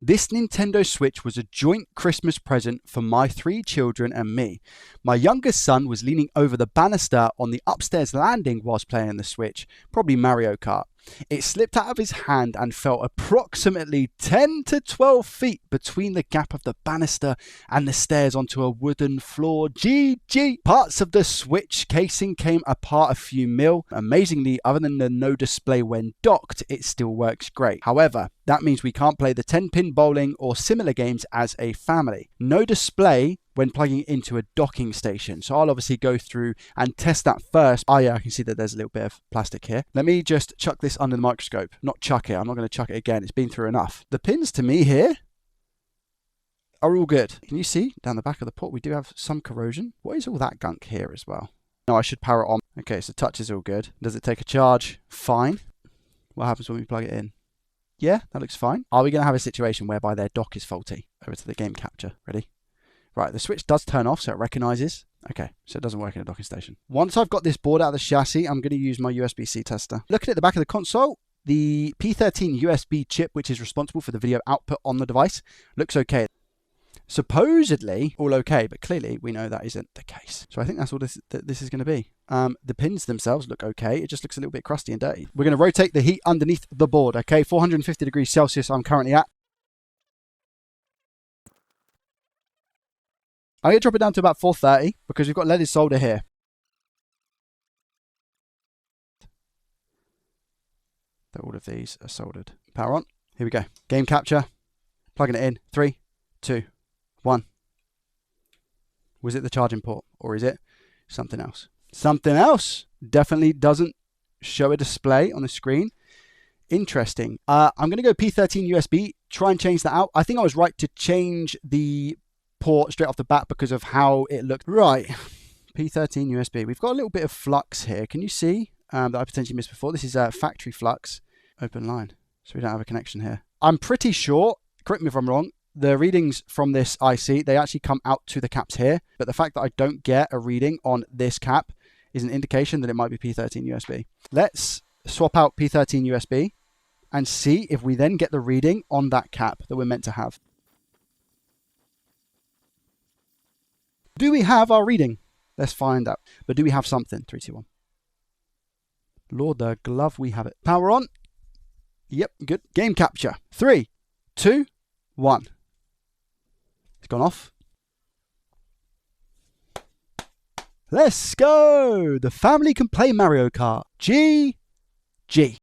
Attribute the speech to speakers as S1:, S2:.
S1: This Nintendo Switch was a joint Christmas present for my 3 children and me. My youngest son was leaning over the banister on the upstairs landing whilst playing the Switch, probably Mario Kart. It slipped out of his hand and fell approximately 10 to 12 feet between the gap of the banister and the stairs onto a wooden floor. GG! Parts of the Switch casing came apart a few mil. Amazingly, other than the no display when docked, it still works great. However, that means we can't play the 10-pin bowling or similar games as a family. No display when plugging it into a docking station. So I'll obviously go through and test that first. Oh yeah, I can see that there's a little bit of plastic here. Let me just chuck this under the microscope. Not chuck it, I'm not going to chuck it again. It's been through enough. The pins to me here are all good. Can you see down the back of the port we do have some corrosion? What is all that gunk here as well? No, I should power it on. Okay, so touch is all good. Does it take a charge? Fine. What happens when we plug it in? Yeah, that looks fine. Are we going to have a situation whereby their dock is faulty? Over to the game capture. Ready? Right, the Switch does turn off, so it recognises. Okay, so it doesn't work in a docking station. Once I've got this board out of the chassis, I'm going to use my USB-C tester. Looking at the back of the console, the P13 USB chip, which is responsible for the video output on the device, looks okay. Supposedly all okay, but clearly we know that isn't the case. So I think that's all this is going to be. The pins themselves look okay. It just looks a little bit crusty and dirty. We're going to rotate the heat underneath the board, okay? 450 degrees Celsius I'm currently at. I'm going to drop it down to about 430 because we've got leaded solder here. All of these are soldered. Power on. Here we go. Game capture. Plugging it in. 3, 2, 1. Was it the charging port or is it something else? Something else. Definitely doesn't show a display on the screen. Interesting. I'm going to go P13 USB. Try and change that out. I think I was right to change the port straight off the bat because of how it looked. Right, P13 USB. We've got a little bit of flux here. Can you see that I potentially missed before? This is factory flux. Open line. So we don't have a connection here. I'm pretty sure, correct me if I'm wrong, the readings from this IC, they actually come out to the caps here. But the fact that I don't get a reading on this cap is an indication that it might be P13 USB. Let's swap out P13 USB and see if we then get the reading on that cap that we're meant to have. Do we have our reading? Let's find out. But do we have something? 3, 2, 1. Lord, the glove, we have it. Power on. Yep, good. Game capture. 3, 2, 1. It's gone off. Let's go. The family can play Mario Kart. GG.